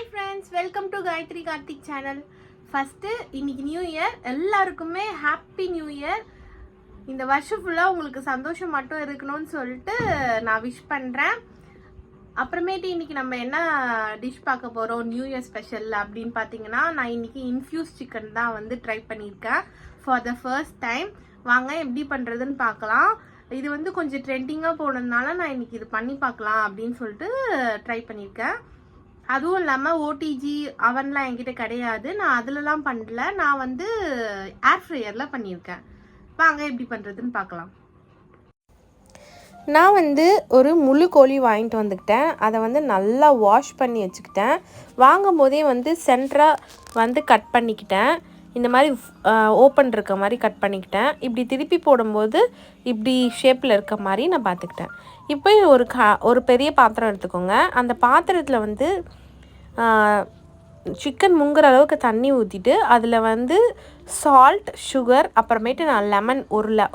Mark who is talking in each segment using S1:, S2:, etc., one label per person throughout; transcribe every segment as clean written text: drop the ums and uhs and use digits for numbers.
S1: Hi friends, welcome to Gayathri Karthik channel. First இன்னைக்கு new year, எல்லாருக்குமே happy new year. இந்த வருஷம் ஃபுல்லாக உங்களுக்கு சந்தோஷம் மட்டும் இருக்கணும்னு சொல்லிட்டு நான் விஷ் பண்ணுறேன். அப்புறமேட்டு இன்றைக்கி நம்ம என்ன டிஷ் பார்க்க போகிறோம் நியூ இயர் ஸ்பெஷல் அப்படின்னு பார்த்தீங்கன்னா, நான் இன்றைக்கி இன்ஃப்யூஸ் சிக்கன் தான் வந்து ட்ரை பண்ணியிருக்கேன் ஃபார் த ஃபர்ஸ்ட் டைம். வாங்க எப்படி பண்ணுறதுன்னு பார்க்கலாம். இது வந்து கொஞ்சம் ட்ரெண்டிங்காக போனதுனால நான் இன்றைக்கி இது பண்ணி பார்க்கலாம் அப்படின்னு சொல்லிட்டு ட்ரை பண்ணியிருக்கேன். அதுவும் இல்லாமல் ஓடிஜி அவன்லாம் என்கிட்ட கிடையாது, நான் அதிலலாம் பண்ணல. நான் வந்து ஏர் ஃப்ரையரில் பண்ணியிருக்கேன். வாங்க எப்படி பண்ணுறதுன்னு பார்க்கலாம்.
S2: நான் வந்து ஒரு முழு கோழி வாங்கிட்டு வந்துக்கிட்டேன். அதை வந்து நல்லா வாஷ் பண்ணி வச்சுக்கிட்டேன். வாங்கும் போதே வந்து சென்டராக வந்து கட் பண்ணிக்கிட்டேன். இந்த மாதிரி ஓப்பன் இருக்க மாதிரி கட் பண்ணிக்கிட்டேன். இப்படி திருப்பி போடும்போது இப்படி ஷேப்பில் இருக்க மாதிரி நான் பார்த்துக்கிட்டேன். இப்போ ஒரு பெரிய பாத்திரம் எடுத்துக்கோங்க. அந்த பாத்திரத்தில் வந்து சிக்கன் முங்குற அளவுக்கு தண்ணி ஊற்றிட்டு அதில் வந்து சால்ட், சுகர், அப்புறமேட்டு நான் லெமன்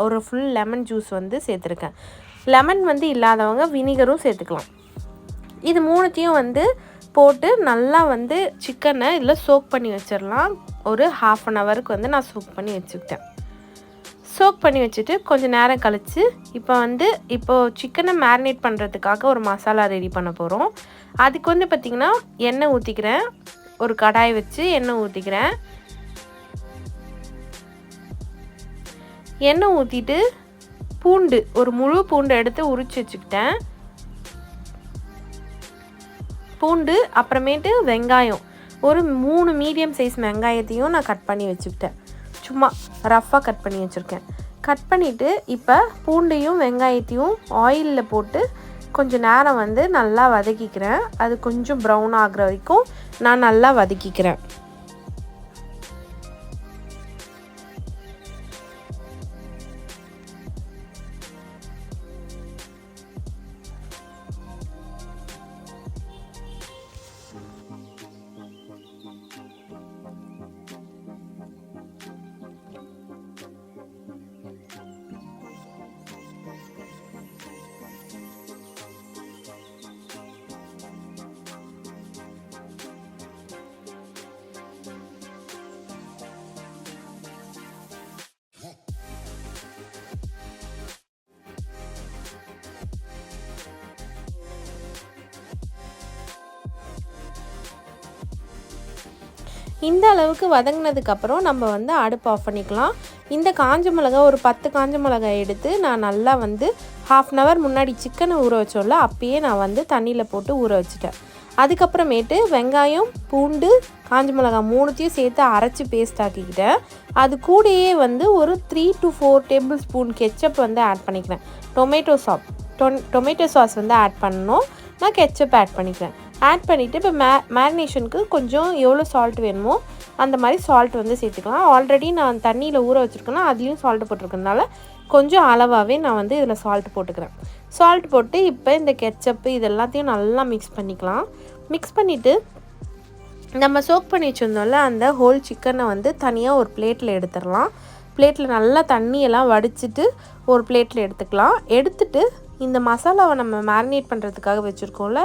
S2: ஒரு ஃபுல் லெமன் ஜூஸ் வந்து சேர்த்துருக்கேன். லெமன் வந்து இல்லாதவங்க வினிகரும் சேர்த்துக்கலாம். இது மூணுத்தையும் வந்து போட்டு நல்லா வந்து சிக்கனை இதில் சோக் பண்ணி வச்சிடலாம். ஒரு 1/2 hour வந்து நான் சோக் பண்ணி வச்சுக்கிட்டேன். சோக் பண்ணி வச்சுட்டு கொஞ்சம் நேரம் கழித்து இப்போது சிக்கனை மேரினேட் பண்ணுறதுக்காக ஒரு மசாலா ரெடி பண்ண போகிறோம். அதுக்கு வந்து பார்த்திங்கன்னா எண்ணெய் ஊற்றிக்கிறேன். ஒரு கடாய் வச்சு எண்ணெய் ஊற்றிக்கிறேன். எண்ணெய் ஊற்றிட்டு பூண்டு, ஒரு முழு பூண்டு எடுத்து உரித்து வச்சுக்கிட்டேன். பூண்டு, அப்புறமேட்டு வெங்காயம், ஒரு 3 மீடியம் சைஸ் வெங்காயத்தையும் நான் கட் பண்ணி வச்சுக்கிட்டேன். சும்மா ரஃப்பாக கட் பண்ணி வச்சுருக்கேன். கட் பண்ணிவிட்டு இப்போ பூண்டையும் வெங்காயத்தையும் ஆயிலில் போட்டு கொஞ்சம் நேரம் வந்து நல்லா வதக்கிக்கிறேன். அது கொஞ்சம் ப்ரௌன் ஆகிற வரைக்கும் நான் நல்லா வதக்கிக்கிறேன். இந்த அளவுக்கு வதங்கினதுக்கப்புறம் நம்ம வந்து அடுப்பு ஆஃப் பண்ணிக்கலாம். இந்த காஞ்ச மிளகா, ஒரு 10 காஞ்ச மிளகாய் எடுத்து நான் நல்லா வந்து 1/2 hour முன்னாடி சிக்கனை ஊற வச்சோம்ல, அப்பயே நான் வந்து தண்ணியில் போட்டு ஊற வச்சுட்டேன். அதுக்கப்புறமேட்டு வெங்காயம், பூண்டு, காஞ்ச மிளகாய் 3த்தையும் சேர்த்து அரைச்சி பேஸ்ட் ஆக்கிக்கிட்டேன். அது கூடயே வந்து ஒரு 3 to 4 tablespoon கெச்சப் வந்து ஆட் பண்ணிக்கிறேன். டொமேட்டோ சாஸ் வந்து ஆட் பண்ணணும். நான் கெச்சப் ஆட் பண்ணிக்கிறேன். ஆட் பண்ணிவிட்டு இப்போ மேரினேஷனுக்கு கொஞ்சம் எவ்வளோ சால்ட் வேணுமோ அந்த மாதிரி சால்ட் வந்து சேர்த்துக்கலாம். ஆல்ரெடி நான் தண்ணியில் ஊற வச்சுருக்கேன்னா அதுலேயும் சால்ட்டு போட்டிருக்கனால கொஞ்சம் அளவாகவே நான் வந்து இதில் சால்ட் போட்டுக்கிறேன். சால்ட் போட்டு இப்போ இந்த கெச்சப்பு இது எல்லாத்தையும் நல்லா மிக்ஸ் பண்ணிக்கலாம். மிக்ஸ் பண்ணிவிட்டு நம்ம சோக் பண்ணி வச்சுருந்தோம்ல அந்த ஹோல் சிக்கனை வந்து தனியாக ஒரு பிளேட்டில் எடுத்துடலாம். பிளேட்டில் நல்லா தண்ணியெல்லாம் வடிச்சிட்டு ஒரு பிளேட்டில் எடுத்துக்கலாம். எடுத்துட்டு இந்த மசாலாவை நம்ம மேரினேட் பண்ணுறதுக்காக வச்சுருக்கோம்ல,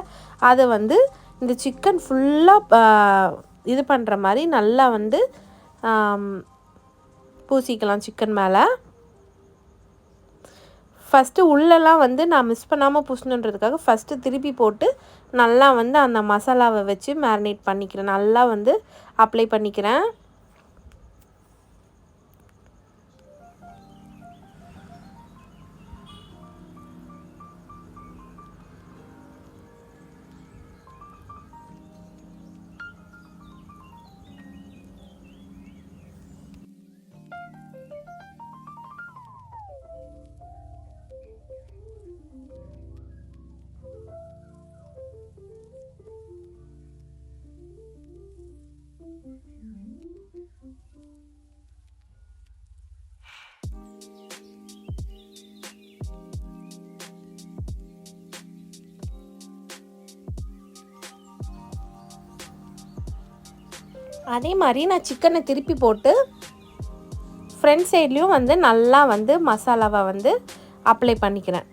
S2: அதை வந்து இந்த சிக்கன் ஃபுல்லாக இது பண்ணுற மாதிரி நல்லா வந்து பூசிக்கலாம் சிக்கன் மேலே. ஃபஸ்ட்டு உள்ளெல்லாம் வந்து நான் மிஸ் பண்ணாமல் பூசணுன்றதுக்காக ஃபஸ்ட்டு திருப்பி போட்டு நல்லா வந்து அந்த மசாலாவை வச்சு மேரினேட் பண்ணிக்கிறேன். நல்லா வந்து அப்ளை பண்ணிக்கிறேன். அதே மாதிரி நான் சிக்கனை திருப்பி போட்டு ஃப்ரண்ட் சைட்லேயும் வந்து நல்லா வந்து மசாலாவை வந்து அப்ளை பண்ணிக்கிறேன்.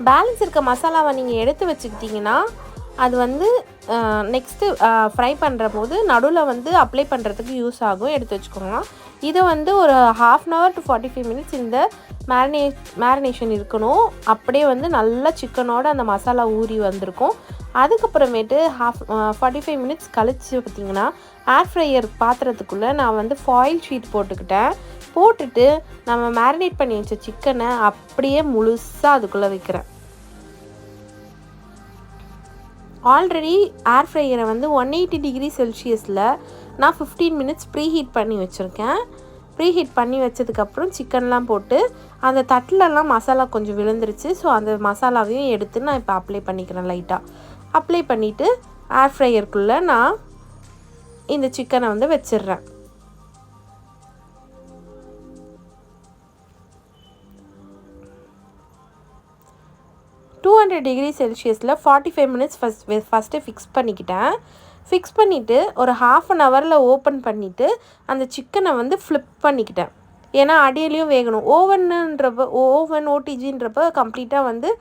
S2: பேலன்ஸ் இருக்க மசாலாவை நீங்கள் எடுத்து வச்சுக்கிட்டிங்கன்னா அது வந்து நெக்ஸ்ட்டு ஃப்ரை பண்ணுற போது நடுவில் வந்து அப்ளை பண்ணுறதுக்கு யூஸ் ஆகும். எடுத்து வச்சுக்கோங்க. இதை வந்து ஒரு 1/2 hour to 45 minutes இந்த மேரினேஷன் இருக்கணும். அப்படியே வந்து நல்லா சிக்கனோட அந்த மசாலா ஊறி வந்திருக்கும். அதுக்கப்புறமேட்டு 45 minutes கழித்து பார்த்திங்கன்னா ஏர் ஃப்ரையர் பாத்திரத்துக்குள்ளே நான் வந்து ஃபாயில் ஷீட் போட்டுட்டு நம்ம மேரினேட் பண்ணி வச்ச சிக்கனை அப்படியே முழுசாக அதுக்குள்ளே வைக்கிறேன். ஆல்ரெடி ஏர் ஃப்ரையரை வந்து 180 degree செல்சியஸில் நான் 15 minutes ப்ரீஹீட் பண்ணி வச்சுருக்கேன். ப்ரீஹீட் பண்ணி வச்சதுக்கப்புறம் சிக்கன்லாம் போட்டு அந்த தட்டிலலாம் மசாலா கொஞ்சம் விழுந்துருச்சு. ஸோ அந்த மசாலாவையும் எடுத்து நான் இப்போ அப்ளை பண்ணிக்கிறேன். லைட்டாக அப்ளை பண்ணிவிட்டு ஏர் ஃப்ரையருக்குள்ளே நான் இந்த சிக்கனை வந்து வச்சிடுறேன். degree செல்சியஸில் 45 minutes ஃபஸ்ட்டு ஃபிக்ஸ் பண்ணிக்கிட்டேன். ஃபிக்ஸ் பண்ணிவிட்டு ஒரு 1/2 hourல ஓப்பன் பண்ணிவிட்டு அந்த சிக்கனை வந்து ஃப்ளிப் பண்ணிக்கிட்டேன். ஏன்னா அடியிலையும் வேகணும். ஓவன் ஓடிஜின்றப்போ கம்ப்ளீட்டாக வந்து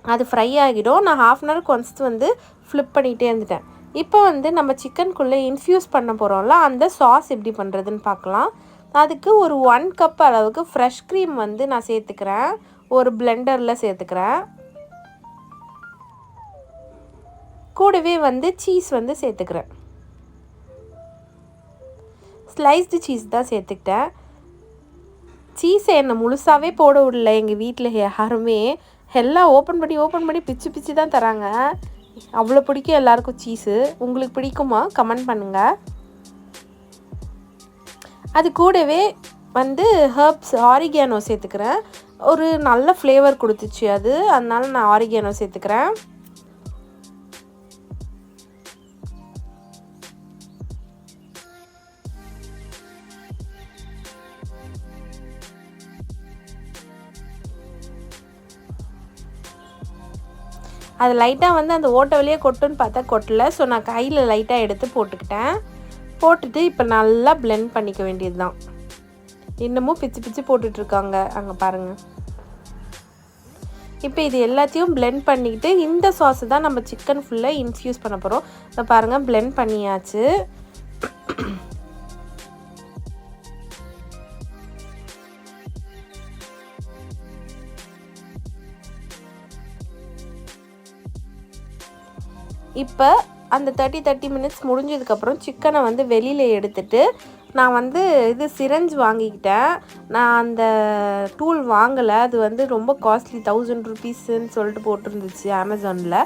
S2: அது ஃப்ரை ஆகிடும். நான் 1/2 hour ஒன்ஸ் வந்து ஃப்ளிப் பண்ணிகிட்டே இருந்துட்டேன். இப்போ வந்து நம்ம சிக்கனுக்குள்ளே இன்ஃப்யூஸ் பண்ண போகிறோம்ல, அந்த சாஸ் எப்படி பண்ணுறதுன்னு பார்க்கலாம். அதுக்கு ஒரு 1 cup அளவுக்கு ஃப்ரெஷ் க்ரீம் வந்து நான் சேர்த்துக்கிறேன். ஒரு பிளெண்டரில் சேர்த்துக்கிறேன். கூடவே வந்து சீஸ் வந்து சேர்த்துக்கிறேன். ஸ்லைஸ்டு சீஸ் தான் சேர்த்துக்கிட்டேன். சீஸை என்னை முழுசாகவே போட விடல எங்கள் வீட்டில் யாருமே. எல்லாம் ஓப்பன் பண்ணி பிச்சு தான் தராங்க. அவ்வளோ பிடிக்கும் எல்லாருக்கும் சீஸு. உங்களுக்கு பிடிக்குமா? கமெண்ட் பண்ணுங்கள். அது கூடவே வந்து ஹர்ப்ஸ் ஆரிகானோ சேர்த்துக்கிறேன். ஒரு நல்ல ஃப்ளேவர் கொடுத்துச்சு அது, அதனால நான் ஆரிகானோ சேர்த்துக்கிறேன். அது லைட்டாக வந்து அந்த ஓட்டை வழியாக கொட்டுன்னு பார்த்தா கொட்டலை. ஸோ நான் கையில் லைட்டாக எடுத்து போட்டுட்டு இப்போ நல்லா பிளெண்ட் பண்ணிக்க வேண்டியது தான். இன்னமும் பிச்சு போட்டுட்ருக்காங்க அங்கே பாருங்கள். இப்போ இது எல்லாத்தையும் பிளெண்ட் பண்ணிக்கிட்டு இந்த சாஸை தான் நம்ம சிக்கன் ஃபுல்லாக இன்ஃப்யூஸ் பண்ண போகிறோம். இப்போ பாருங்கள் பிளெண்ட் பண்ணியாச்சு. இப்போ அந்த 30 minutes முடிஞ்சதுக்கப்புறம் சிக்கனை வந்து வெளியில் எடுத்துட்டு நான் வந்து இது சிரஞ்ச் வாங்கிக்கிட்டேன். நான் அந்த டூல் வாங்கலை. அது வந்து ரொம்ப காஸ்ட்லி, 1000 rupeesன்னு சொல்லிட்டு போட்டிருந்துச்சு அமேசானில்.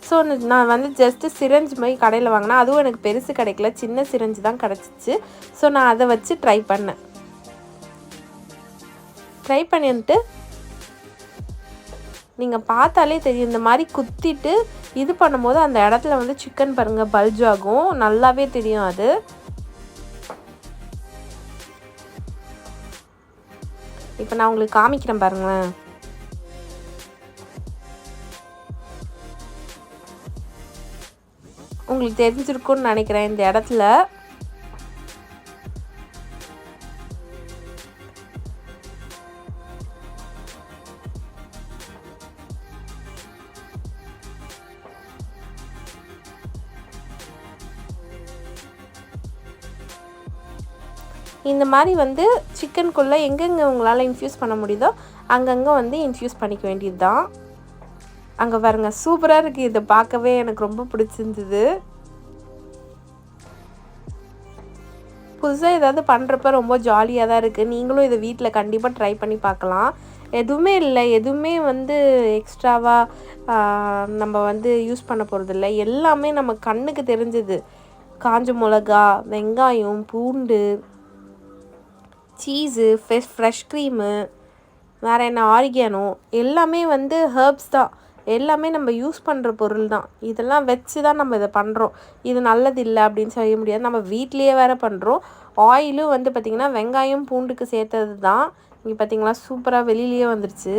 S2: ஸோ நான் வந்து ஜஸ்ட்டு சிரஞ்ச் மாதிரி கடையில் வாங்கினேன். அதுவும் எனக்கு பெருசு கிடைக்கல, சின்ன சிரஞ்சு தான் கிடச்சிச்சு. ஸோ நான் அதை வச்சு ட்ரை பண்ணிட்டு நீங்கள் பார்த்தாலே தெரியும். இந்த மாதிரி குத்திட்டு இது பண்ணும்போது அந்த இடத்துல வந்து சிக்கன் பாருங்கள் பல்ஜ் ஆகும், நல்லாவே தெரியும் அது. இப்போ நான் உங்களுக்கு காமிக்கிறேன் பாருங்களேன். உங்களுக்கு தெரிஞ்சிருக்கும்னு நினைக்கிறேன் இந்த இடத்துல. இந்த மாதிரி வந்து சிக்கனுக்குள்ளே எங்கெங்கே உங்களால் இன்ஃப்யூஸ் பண்ண முடியுதோ அங்கங்கே வந்து இன்ஃப்யூஸ் பண்ணிக்க வேண்டியது தான். அங்கே பாருங்கள் சூப்பராக இருக்குது. இதை பார்க்கவே எனக்கு ரொம்ப பிடிச்சிருந்தது. புதுசாக ஏதாவது பண்ணுறப்ப ரொம்ப ஜாலியாக தான் இருக்குது. நீங்களும் இதை வீட்டில் கண்டிப்பாக ட்ரை பண்ணி பார்க்கலாம். எதுவுமே இல்லை, எதுவுமே வந்து எக்ஸ்ட்ராவாக நம்ம வந்து யூஸ் பண்ண போகிறதில்ல. எல்லாமே நம்ம கண்ணுக்கு தெரிஞ்சது. காஞ்ச மிளகா, வெங்காயம், பூண்டு, சீஸு, ஃப்ரெஷ் க்ரீமு, வேறு என்ன ஆரிகானோ, எல்லாமே வந்து ஹர்ப்ஸ் தான். எல்லாமே நம்ம யூஸ் பண்ணுற பொருள் தான். இதெல்லாம் வச்சு தான் நம்ம இதை பண்ணுறோம். இது நல்லது இல்லை அப்படின்னு சொல்ல முடியாது. நம்ம வீட்லேயே வேறு பண்ணுறோம். ஆயிலும் வந்து பார்த்திங்கன்னா வெங்காயம் பூண்டுக்கு சேர்த்தது தான். இங்கே பார்த்திங்களா சூப்பராக வெளியிலேயே வந்துருச்சு.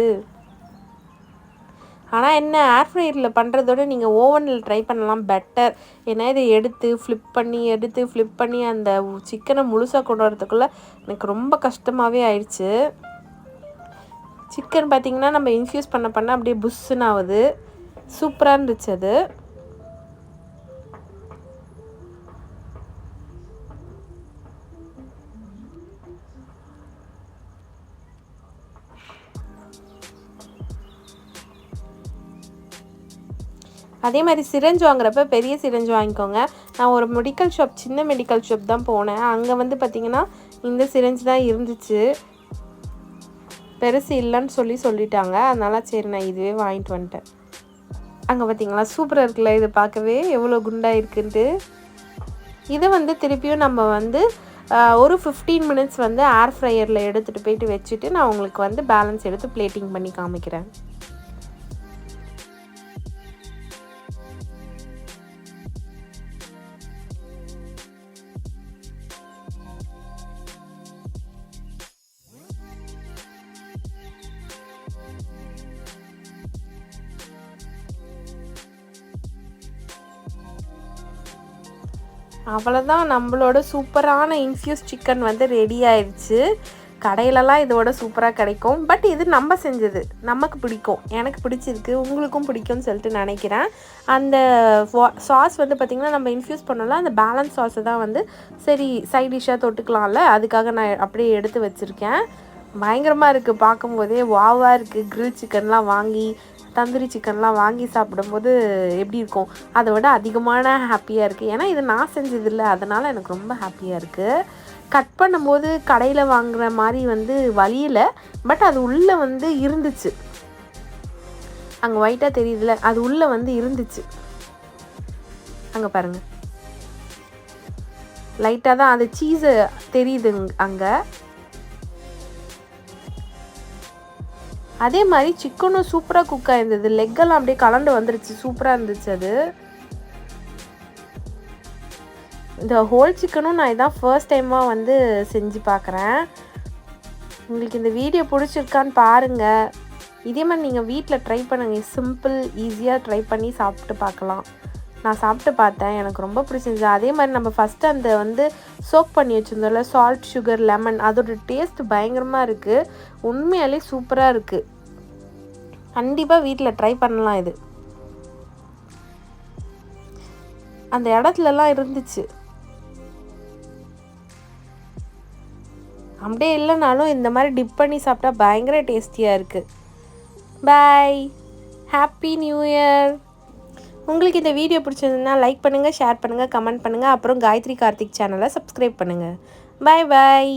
S2: ஆனால் என்ன, ஏர் ஃப்ரையரில் பண்ணுறதோட நீங்கள் ஓவனில் ட்ரை பண்ணலாம், பெட்டர். ஏன்னா இதை எடுத்து ஃப்ளிப் பண்ணி அந்த சிக்கனை முழுசாக கொண்டு வரதுக்குள்ளே எனக்கு ரொம்ப கஷ்டமாகவே ஆயிடுச்சு. சிக்கன் பார்த்திங்கன்னா நம்ம இன்ஃப்யூஸ் பண்ண அப்படியே புஷ்ஷுன்னு ஆகுது. சூப்பராக இருந்துச்சு அது. அதே மாதிரி சிரஞ்ச் வாங்குறப்ப பெரிய சிரஞ்ச் வாங்கிக்கோங்க. நான் ஒரு மெடிக்கல் ஷாப், சின்ன மெடிக்கல் ஷாப் தான் போனேன். அங்கே வந்து பார்த்திங்கன்னா இந்த சிரஞ்ச் தான் இருந்துச்சு, பெருசு இல்லைன்னு சொல்லிட்டாங்க. அதனால் சரி நான் இதுவே வாங்கிட்டு வந்துட்டேன். அங்கே பார்த்திங்களா சூப்பராக இருக்குல்ல, இது பார்க்கவே எவ்வளோ குண்டாக இருக்குன்ட்டு. இதை வந்து திருப்பியும் நம்ம வந்து ஒரு 15 மினிட்ஸ் வந்து ஏர் ஃப்ரையரில் எடுத்துகிட்டு போயிட்டு வச்சுட்டு நான் உங்களுக்கு வந்து பேலன்ஸ் எடுத்து பிளேட்டிங் பண்ணி காமிக்கிறேன். அவ்வளோதான், நம்மளோட சூப்பரான இன்ஃப்யூஸ் சிக்கன் வந்து ரெடி ஆயிடுச்சு. கடையிலலாம் இதோட சூப்பராக கிடைக்கும். பட் இது நம்ம செஞ்சது, நமக்கு பிடிக்கும், எனக்கு பிடிச்சிருக்கு, உங்களுக்கும் பிடிக்கும்னு சொல்லிட்டு நினைக்கிறேன். அந்த சாஸ் வந்து பார்த்திங்கன்னா நம்ம இன்ஃப்யூஸ் பண்ணோம்ல, அந்த பேலன்ஸ் சாஸை தான் வந்து சரி சைட் டிஷ்ஷாக தொட்டுக்கலாம்ல, அதுக்காக நான் அப்படியே எடுத்து வச்சுருக்கேன். பயங்கரமாக இருக்குது, பார்க்கும்போதே வாவாக இருக்குது. கிரில் சிக்கன்லாம் வாங்கி, தந்தூரி சிக்கன்லாம் வாங்கி சாப்பிடும்போது எப்படி இருக்கும், அதை விட அதிகமான ஹாப்பியாக இருக்குது. ஏன்னா இது நான் செஞ்சதில்லை, அதனால் எனக்கு ரொம்ப ஹாப்பியாக இருக்குது. கட் பண்ணும்போது கடையில் வாங்குகிற மாதிரி வந்து வலியில், பட் அது உள்ளே வந்து இருந்துச்சு. அங்கே ஒயிட்டாக தெரியுதுல, அது உள்ளே வந்து இருந்துச்சு. அங்கே பாருங்கள், லைட்டாக தான் அது சீஸு தெரியுது அங்கே. அதே மாதிரி சிக்கனும் சூப்பராக குக் ஆயிருந்தது. லெக்கெல்லாம் அப்படியே கலந்து வந்துருச்சு, சூப்பராக இருந்துச்சு அது. இந்த ஹோல் சிக்கனும் நான் இதான் ஃபர்ஸ்ட் டைமாக வந்து செஞ்சு பார்க்குறேன். உங்களுக்கு இந்த வீடியோ பிடிச்சிருக்கான்னு பாருங்கள். இதே மாதிரி நீங்கள் வீட்டில் ட்ரை பண்ணுங்கள். சிம்பிள், ஈஸியாக ட்ரை பண்ணி சாப்பிட்டு பார்க்கலாம். நான் சாப்பிட்டு பார்த்தேன், எனக்கு ரொம்ப பிடிச்சிருந்துச்சு. அதே மாதிரி நம்ம ஃபஸ்ட்டு அந்த வந்து சோக் பண்ணி வச்சுருந்தோம்ல, சால்ட், சுகர், லெமன், அதோட டேஸ்ட் பயங்கரமாக இருக்குது. உண்மையாலே சூப்பராக இருக்குது. கண்டிப்பாக வீட்டில் ட்ரை பண்ணலாம். இது அந்த இடத்துலலாம் இருந்துச்சு, அப்படியே இல்லைனாலும் இந்த மாதிரி டிப் பண்ணி சாப்பிட்டா பயங்கர டேஸ்டியாக இருக்குது. பாய், ஹாப்பி நியூ இயர். உங்களுக்கு இந்த வீடியோ பிடிச்சிருந்ததுன்னா லைக் பண்ணுங்கள், ஷேர் பண்ணுங்கள், கமெண்ட் பண்ணுங்கள். அப்புறம் காயத்ரி கார்த்திக் சேனலை சப்ஸ்கிரைப் பண்ணுங்கள். பாய் பாய்.